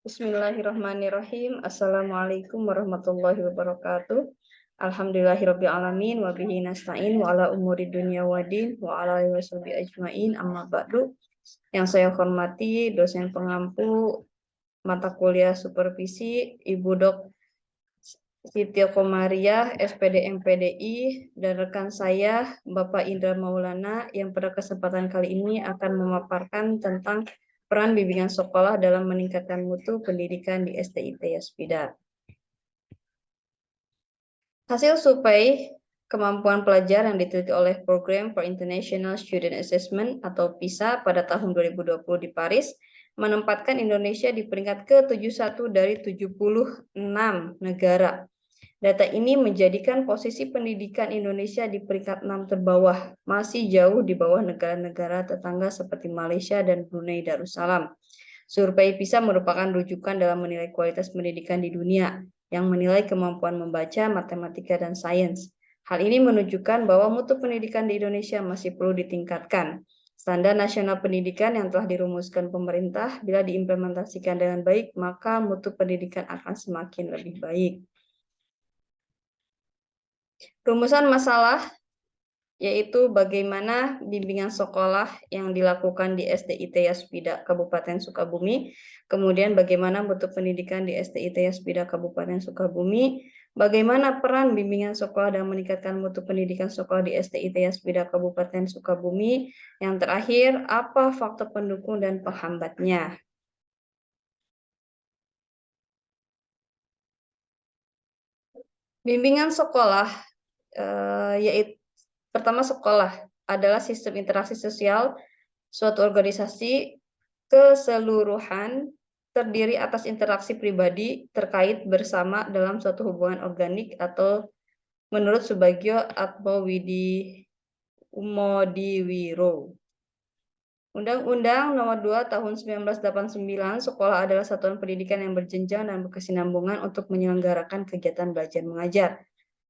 Bismillahirrahmanirrahim. Assalamualaikum warahmatullahi wabarakatuh. Alhamdulillahirabbil alamin wa bihi nasta'in wa ala umuri dunya waddin wa ala alihi washabihi ajmain amma ba'du. Yang saya hormati dosen pengampu mata kuliah supervisi Ibu Dok Siti Komariah, SPD MPDI, dan rekan saya Bapak Indra Maulana yang pada kesempatan kali ini akan memaparkan tentang peran bimbingan sekolah dalam meningkatkan mutu pendidikan di STIT Yaspida. Hasil survei kemampuan pelajar yang diteliti oleh Program for International Student Assessment atau PISA pada tahun 2020 di Paris menempatkan Indonesia di peringkat ke-71 dari 76 negara. Data ini menjadikan posisi pendidikan Indonesia di peringkat 6 terbawah, masih jauh di bawah negara-negara tetangga seperti Malaysia dan Brunei Darussalam. Survei PISA merupakan rujukan dalam menilai kualitas pendidikan di dunia, yang menilai kemampuan membaca, matematika, dan sains. Hal ini menunjukkan bahwa mutu pendidikan di Indonesia masih perlu ditingkatkan. Standar nasional pendidikan yang telah dirumuskan pemerintah, bila diimplementasikan dengan baik, maka mutu pendidikan akan semakin lebih baik. Rumusan masalah yaitu bagaimana bimbingan sekolah yang dilakukan di STIT Yaspida Kabupaten Sukabumi, kemudian bagaimana mutu pendidikan di STIT Yaspida Kabupaten Sukabumi, bagaimana peran bimbingan sekolah dalam meningkatkan mutu pendidikan sekolah di STIT Yaspida Kabupaten Sukabumi, yang terakhir apa faktor pendukung dan penghambatnya. Bimbingan sekolah yaitu pertama, sekolah adalah sistem interaksi sosial suatu organisasi keseluruhan terdiri atas interaksi pribadi terkait bersama dalam suatu hubungan organik atau menurut Subagio Atmodiwiro. Undang-Undang Nomor 2 Tahun 1989, sekolah adalah satuan pendidikan yang berjenjang dan berkesinambungan untuk menyelenggarakan kegiatan belajar mengajar.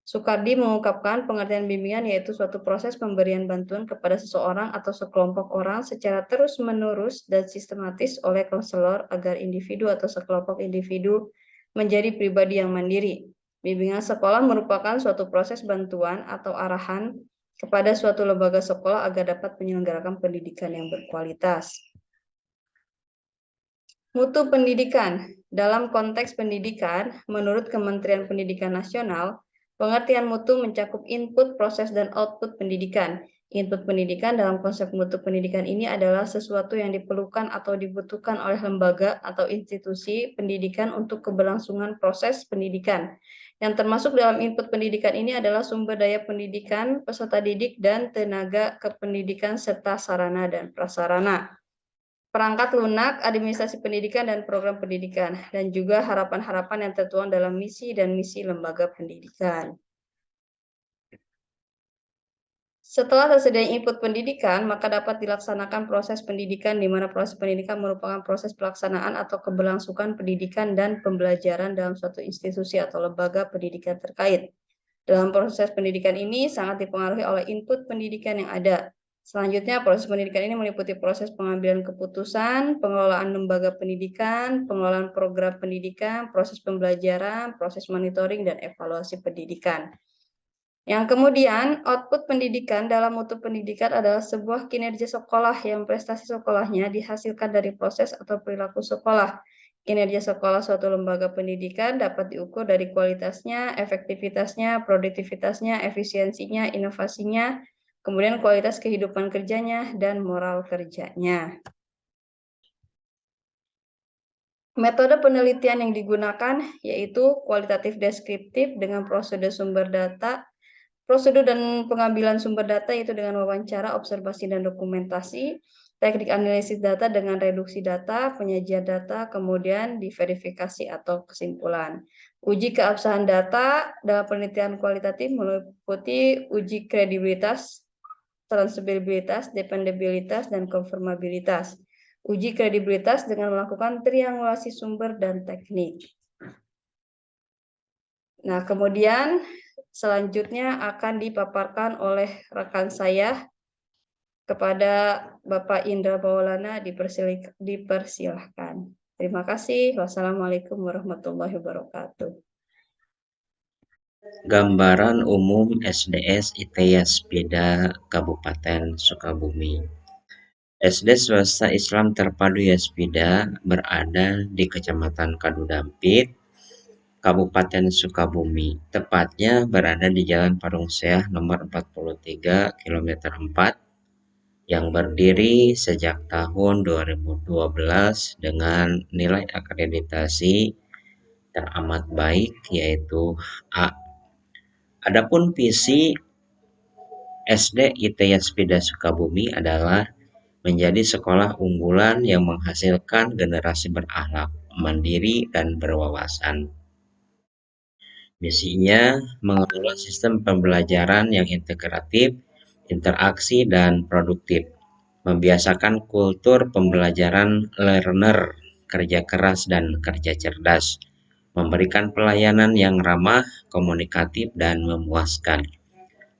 Soekardi mengungkapkan pengertian bimbingan yaitu suatu proses pemberian bantuan kepada seseorang atau sekelompok orang secara terus-menerus dan sistematis oleh konselor agar individu atau sekelompok individu menjadi pribadi yang mandiri. Bimbingan sekolah merupakan suatu proses bantuan atau arahan kepada suatu lembaga sekolah agar dapat menyelenggarakan pendidikan yang berkualitas. Mutu pendidikan. Dalam konteks pendidikan, menurut Kementerian Pendidikan Nasional, pengertian mutu mencakup input, proses, dan output pendidikan. Input pendidikan dalam konsep mutu pendidikan ini adalah sesuatu yang diperlukan atau dibutuhkan oleh lembaga atau institusi pendidikan untuk keberlangsungan proses pendidikan. Yang termasuk dalam input pendidikan ini adalah sumber daya pendidikan, peserta didik, dan tenaga kependidikan serta sarana dan prasarana. Perangkat lunak, administrasi pendidikan dan program pendidikan, dan juga harapan-harapan yang tertuang dalam misi dan misi lembaga pendidikan. Setelah tersedia input pendidikan, maka dapat dilaksanakan proses pendidikan, di mana proses pendidikan merupakan proses pelaksanaan atau keberlangsungan pendidikan dan pembelajaran dalam suatu institusi atau lembaga pendidikan terkait. Dalam proses pendidikan ini sangat dipengaruhi oleh input pendidikan yang ada. Selanjutnya, proses pendidikan ini meliputi proses pengambilan keputusan, pengelolaan lembaga pendidikan, pengelolaan program pendidikan, proses pembelajaran, proses monitoring, dan evaluasi pendidikan. Yang kemudian, output pendidikan dalam mutu pendidikan adalah sebuah kinerja sekolah yang prestasi sekolahnya dihasilkan dari proses atau perilaku sekolah. Kinerja sekolah suatu lembaga pendidikan dapat diukur dari kualitasnya, efektivitasnya, produktivitasnya, efisiensinya, inovasinya, kemudian kualitas kehidupan kerjanya, dan moral kerjanya. Metode penelitian yang digunakan yaitu kualitatif deskriptif dengan prosedur sumber data, prosedur dan pengambilan sumber data yaitu dengan wawancara, observasi, dan dokumentasi, teknik analisis data dengan reduksi data, penyajian data, kemudian diverifikasi atau kesimpulan. Uji keabsahan data dalam penelitian kualitatif meliputi uji kredibilitas, transferabilitas, dependabilitas, dan konfirmabilitas. Uji kredibilitas dengan melakukan triangulasi sumber dan teknik. Nah, kemudian selanjutnya akan dipaparkan oleh rekan saya kepada Bapak Indra Maulana, dipersilahkan. Terima kasih. Wassalamualaikum warahmatullahi wabarakatuh. Gambaran umum SDS ITS Bida Kabupaten Sukabumi. SD swasta Islam terpadu Yaspida berada di Kecamatan Kadudampit, Kabupaten Sukabumi, tepatnya berada di Jalan Parungseah nomor 43 kilometer 4 yang berdiri sejak tahun 2012 dengan nilai akreditasi teramat baik yaitu A. Adapun visi SD ITS Bida Sukabumi adalah menjadi sekolah unggulan yang menghasilkan generasi berakhlak, mandiri, dan berwawasan. Misinya mengelola sistem pembelajaran yang integratif, interaksi, dan produktif, membiasakan kultur pembelajaran learner, kerja keras, dan kerja cerdas, memberikan pelayanan yang ramah, komunikatif, dan memuaskan,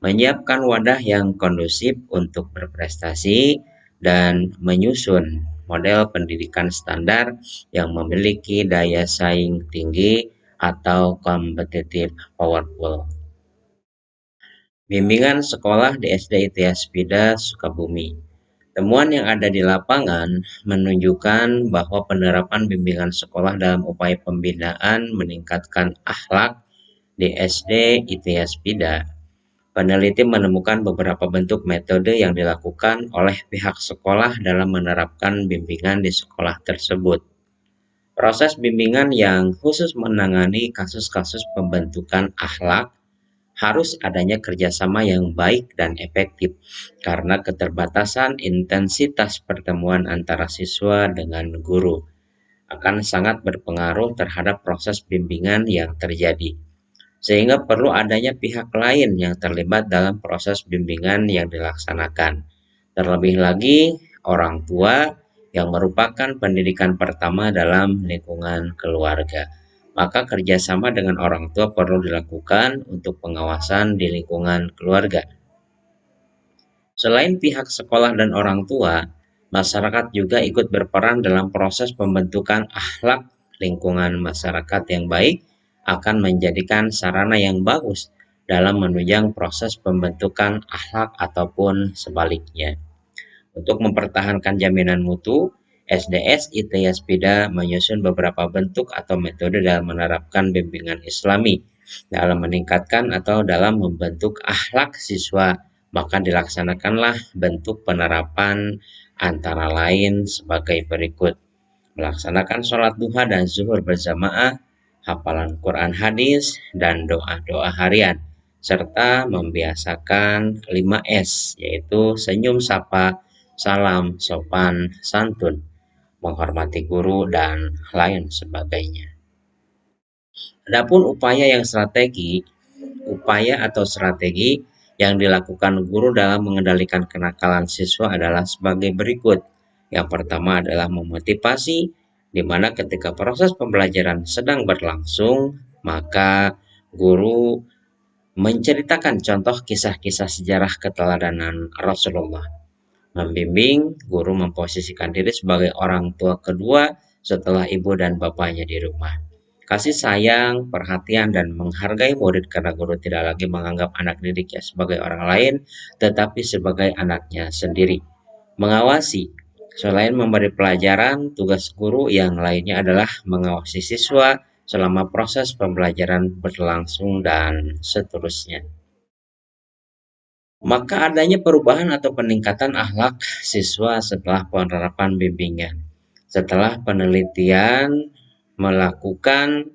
menyiapkan wadah yang kondusif untuk berprestasi, dan menyusun model pendidikan standar yang memiliki daya saing tinggi atau competitive powerful. Bimbingan sekolah di SD ITS Bida Sukabumi. Temuan yang ada di lapangan menunjukkan bahwa penerapan bimbingan sekolah dalam upaya pembinaan meningkatkan akhlak di SD ITS Bida. Peneliti menemukan beberapa bentuk metode yang dilakukan oleh pihak sekolah dalam menerapkan bimbingan di sekolah tersebut. Proses bimbingan yang khusus menangani kasus-kasus pembentukan akhlak harus adanya kerjasama yang baik dan efektif karena keterbatasan intensitas pertemuan antara siswa dengan guru akan sangat berpengaruh terhadap proses bimbingan yang terjadi, sehingga perlu adanya pihak lain yang terlibat dalam proses bimbingan yang dilaksanakan. Terlebih lagi, orang tua yang merupakan pendidikan pertama dalam lingkungan keluarga. Maka kerjasama dengan orang tua perlu dilakukan untuk pengawasan di lingkungan keluarga. Selain pihak sekolah dan orang tua, masyarakat juga ikut berperan dalam proses pembentukan akhlak. Lingkungan masyarakat yang baik akan menjadikan sarana yang bagus dalam menunjang proses pembentukan akhlak ataupun sebaliknya. Untuk mempertahankan jaminan mutu, SDS ITS Bida menyusun beberapa bentuk atau metode dalam menerapkan bimbingan Islami dalam meningkatkan atau dalam membentuk akhlak siswa. Maka dilaksanakanlah bentuk penerapan antara lain sebagai berikut: melaksanakan sholat duha dan zuhur berjamaah, hafalan Quran hadis, dan doa-doa harian, serta membiasakan 5S, yaitu senyum sapa, salam, sopan, santun, menghormati guru, dan lain sebagainya. Adapun upaya atau strategi yang dilakukan guru dalam mengendalikan kenakalan siswa adalah sebagai berikut. Yang pertama adalah memotivasi, di mana ketika proses pembelajaran sedang berlangsung, maka guru menceritakan contoh kisah-kisah sejarah keteladanan Rasulullah. Membimbing, guru memposisikan diri sebagai orang tua kedua setelah ibu dan bapaknya di rumah. Kasih sayang, perhatian, dan menghargai murid karena guru tidak lagi menganggap anak didiknya sebagai orang lain, tetapi sebagai anaknya sendiri. Mengawasi, selain memberi pelajaran, tugas guru yang lainnya adalah mengawasi siswa selama proses pembelajaran berlangsung dan seterusnya. Maka adanya perubahan atau peningkatan akhlak siswa setelah penerapan bimbingan. Setelah melakukan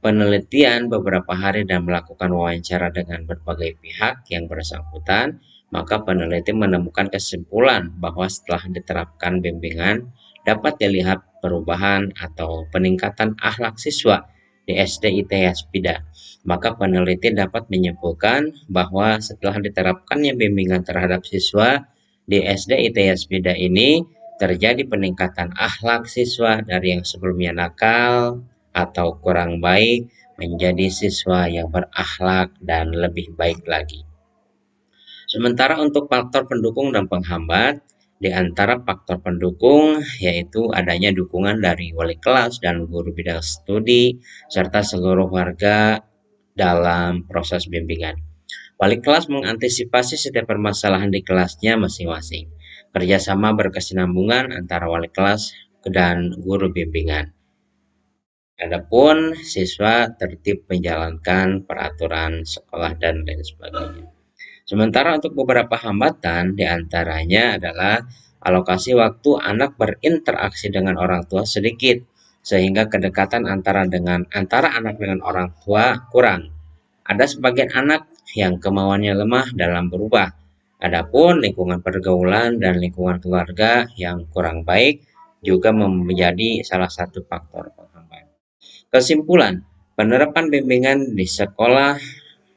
penelitian beberapa hari dan melakukan wawancara dengan berbagai pihak yang bersangkutan, maka peneliti menemukan kesimpulan bahwa setelah diterapkan bimbingan dapat dilihat perubahan atau peningkatan akhlak siswa di SD ITS Bida. Maka peneliti dapat menyimpulkan bahwa setelah diterapkannya bimbingan terhadap siswa di SD ITS Bida ini terjadi peningkatan akhlak siswa dari yang sebelumnya nakal atau kurang baik menjadi siswa yang berakhlak dan lebih baik lagi. Sementara untuk faktor pendukung dan penghambat, Di antara faktor pendukung yaitu adanya dukungan dari wali kelas dan guru bidang studi serta seluruh warga dalam proses bimbingan. Wali kelas mengantisipasi setiap permasalahan di kelasnya masing-masing. Kerjasama berkesinambungan antara wali kelas dan guru bimbingan. Adapun siswa tertib menjalankan peraturan sekolah dan lain sebagainya. Sementara untuk beberapa hambatan diantaranya adalah alokasi waktu anak berinteraksi dengan orang tua sedikit, sehingga kedekatan antara anak dengan orang tua kurang. Ada sebagian anak yang kemauannya lemah dalam berubah. Adapun lingkungan pergaulan dan lingkungan keluarga yang kurang baik juga menjadi salah satu faktor penghambat. Kesimpulan, penerapan bimbingan di sekolah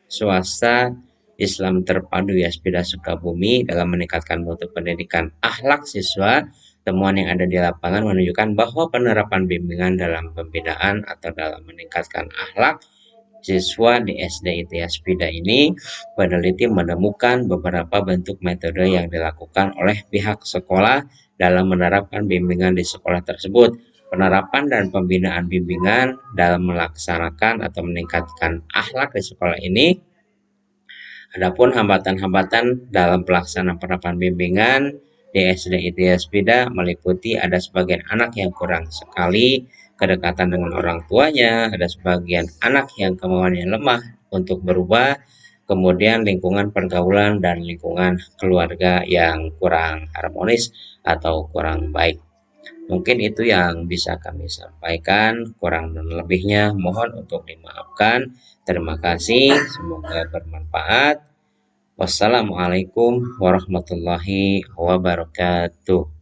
swasta Islam terpadu Yaspida Sukabumi dalam meningkatkan mutu pendidikan akhlak siswa. Temuan yang ada di lapangan menunjukkan bahwa penerapan bimbingan dalam pembinaan atau dalam meningkatkan akhlak siswa di SD ITS Yaspida ini, peneliti menemukan beberapa bentuk metode yang dilakukan oleh pihak sekolah dalam menerapkan bimbingan di sekolah tersebut. Penerapan dan pembinaan bimbingan dalam melaksanakan atau meningkatkan akhlak di sekolah ini. Adapun hambatan-hambatan dalam pelaksanaan penerapan bimbingan di SD ITS Bida meliputi ada sebagian anak yang kurang sekali kedekatan dengan orang tuanya, ada sebagian anak yang kemauannya lemah untuk berubah, kemudian lingkungan pergaulan dan lingkungan keluarga yang kurang harmonis atau kurang baik. Mungkin itu yang bisa kami sampaikan, kurang dan lebihnya mohon untuk dimaafkan. Terima kasih, semoga bermanfaat. Wassalamualaikum warahmatullahi wabarakatuh.